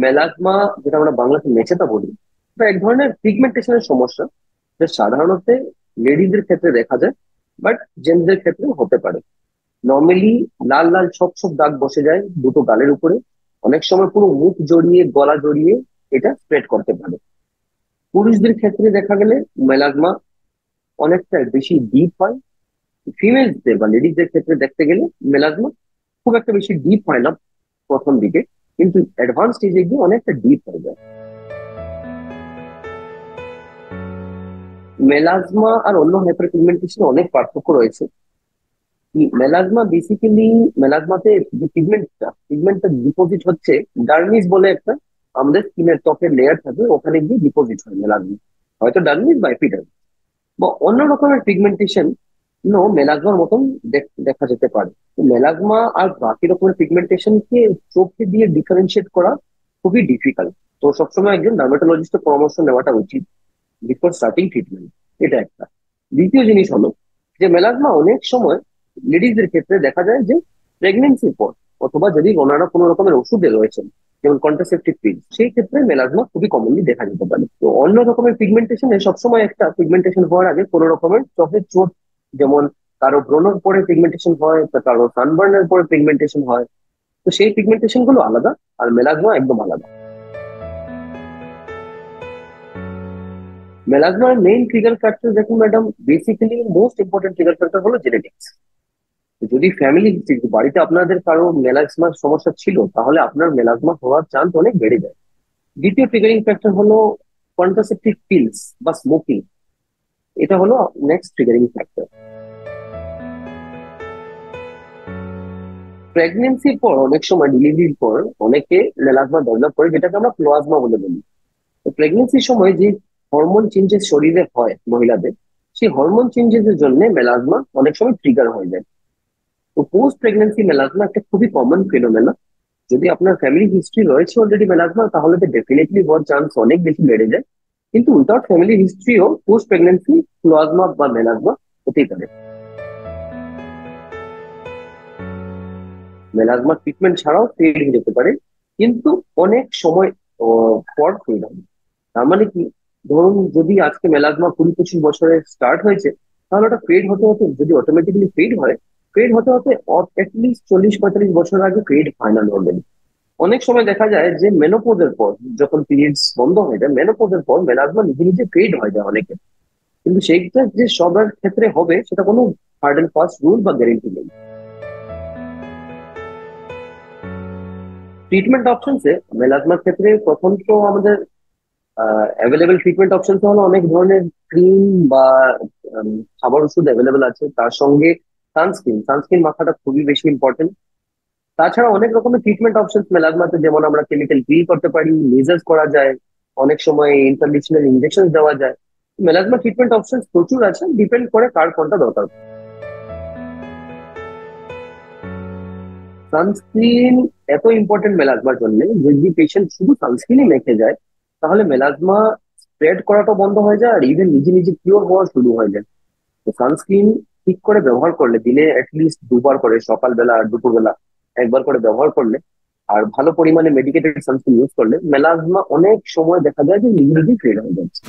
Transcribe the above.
Melasma, যেটা আমরা বাংলাতে মেচেতা বলি, এটা এক ধরনের পিগমেন্টেশনের সমস্যা, যা সাধারণত লেডিজদের ক্ষেত্রে দেখা যায়, বাট জেন্টসদের ক্ষেত্রে হতে পারে। নর্মালি লাল লাল ছোপ ছোপ দাগ বসে যায় দুটো গালের উপরে। অনেক সময় পুরো মুখ জড়িয়ে, গলা জড়িয়ে এটা স্প্রেড করতে পারে। পুরুষদের ক্ষেত্রে দেখা গেলে মেলাজমা অনেকটা বেশি ডিপ হয়। ফিমেলসদের বা লেডিসদের ক্ষেত্রে দেখতে গেলে মেলাজমা খুব একটা বেশি ডিপ হয় না প্রথম দিকে, কিন্তু অ্যাডভান্স স্টেজে গিয়ে অনেকটা ডিপ হয়ে যায়। মেলাজমা আর অন্য হাইপারপিগমেন্টেশনে অনেক পার্থক্য রয়েছে। মেলাজমা বেসিক্যালি, মেলাজমাতে যে পিগমেন্টটা ডিপোজিট হচ্ছে ডার্মিস বলে একটা আমাদের স্কিনের ত্বকের লেয়ার থাকে, ওখানে গিয়ে ডিপোজিট হয় মেলাজমা। হয়তো ডার্মিস বা এপিডার্মিস বা অন্য রকমের পিগমেন্টেশন মেলাজমার মতন দেখা যেতে পারে। তো মেলাজমা আর বাকি রকমের পিগমেন্টেশনকে চোখে দিয়ে ডিফারেন্সিয়েট করা খুবই ডিফিকাল্ট। তো সবসময় একজন ডার্মাটোলজিস্টের পরামর্শ নেওয়াটা উচিত বিফোর স্টার্টিং ট্রিটমেন্ট। এটা একটা। দ্বিতীয় জিনিস হলো যে মেলাজমা অনেক সময় লেডিজদের ক্ষেত্রে দেখা যায় যে প্রেগনেন্সির পর, অথবা যদি ওনারা কোনো রকমের ওষুধে রয়েছেন, যেমন কন্ট্রাসেপটিভ পিল, সেই ক্ষেত্রে মেলাজমা খুবই কমনলি দেখা যেতে পারে। তো অন্য রকমের পিগমেন্টেশনে সবসময় একটা পিগমেন্টেশন হওয়ার আগে কোনো রকমের চোখের চোট, যেমন কারো ব্রণর পরে পিগমেন্টেশন হয়, বা কারো সানবার্নের পরে পিগমেন্টেশন হয়, তো সেই পিগমেন্টেশন গুলো আলাদা, আর মেলাজমা একদম আলাদা। মেলাজমার মেইন ট্রিগার ফ্যাক্টর দেখুন madam, basically most important trigger factor হলো জেনেটিক্স। যদি ফ্যামিলি হিস্ট্রি, বাড়িতে আপনাদের কারো মেলাজমার সমস্যা ছিল, তাহলে আপনার মেলাজমা হওয়ার চান্স অনেক বেড়ে যায়। দ্বিতীয় ট্রিগারিং ফ্যাক্টর হলো কন্ট্রাসেপটিভ পিলস বা স্মোকিং। এটা হলো নেক্সট ট্রিগারিং ফ্যাক্টর। প্রেগনেন্সির পর, অনেক সময় ডেলিভারির পর অনেকে মেলাজমা ডেভেলপ করে, যেটাকে আমরা ক্লোয়াজমা বলে বলি। তো প্রেগনেন্সির সময় যে হরমোন চেঞ্জেস শরীরে হয় মহিলাদের, সেই হরমোন চেঞ্জেস এর জন্য মেলাজমা অনেক সময় ট্রিগার হয়ে যায়। তো পোস্ট প্রেগনেন্সি মেলাজমা একটা খুবই কমন ফিনোমেনা। যদি আপনার ফ্যামিলি হিস্ট্রি রয়েছে অলরেডি মেলাজমা, তাহলে তো ডেফিনেটলি হওয়ার চান্স অনেক বেশি বেড়ে যায়। কিন্তু উইদাউট ফ্যামিলি হিস্ট্রিও পোস্ট প্রেগনেন্সি প্লাজমা বা মেলাজমা হতেই পারে। মেলাজমা ট্রিটমেন্ট ছাড়াও ফেড হয়ে যেতে পারে, কিন্তু অনেক সময় পর ফেড হবে। তার মানে কি, ধরুন যদি আজকে মেলাজমা 20-25 বছরে স্টার্ট হয়েছে, তাহলে ওটা ফেড হতে হতে, যদি অটোমেটিক্যালি ফেড হয়, ফেড হতে হতে অ্যাটলিস্ট 40-45 বছর আগে ফেড হয় না নর্মালি। অনেক সময় দেখা যায় যে মেনোপোজের পর, যখন পিরিয়ডস বন্ধ হয়ে যায়, মেনোপোজের পর মেলাজমা নিজে নিজে ফেড হয়ে যায় অনেকে। কিন্তু সেইটা যে সবার ক্ষেত্রে হবে, সেটা কোনো হার্ড এন্ড ফাস্ট রুল বা গ্যারেন্টি নেই। ট্রিটমেন্ট অপশনসে মেলাজমার ক্ষেত্রে প্রথম তো আমাদের অ্যাভেলেবেল ট্রিটমেন্ট অপশন হলো অনেক ধরনের ক্রিম বা উম, খাবার ওষুধ অ্যাভেলেবেল আছে। তার সঙ্গে সানস্ক্রিন মাখাটা খুবই বেশি ইম্পর্টেন্ট। তাছাড়া অনেক রকমের ট্রিটমেন্ট অপশন মেলাজমাতে, যেমন আমরা কেমিক্যাল পিল করতে পারি, লেজার করা যায়, অনেক সময় ইন্টারন্যাশনাল ইনজেকশন দেওয়া যায়। মেলাজমা ট্রিটমেন্ট অপশন প্রচুর আছে, ডিপেন্ড করে কার কোনটা দরকার। সানস্ক্রিন এত ইম্পর্টেন্ট মেলাজমার জন্য, যদি পেশেন্ট শুধু সানস্ক্রিনই মেখে যায়, তাহলে মেলাজমা স্প্রেড করাটা বন্ধ হয়ে যায়, আর ইভেন নিজে নিজে কিওর হওয়া শুরু হয়ে যায়। তো সানস্ক্রিন ঠিক করে ব্যবহার করলে, দিনে অ্যাটলিস্ট দুবার করে, সকালবেলা আর দুপুরবেলা একবার করে ব্যবহার করলে, আর ভালো পরিমাণে মেডিকেটেড সানস্ক্রিন ইউজ করলে, মেলাজমা অনেক সময় দেখা যায় যে নিজে নিজেই ফেড হয়ে যাচ্ছে।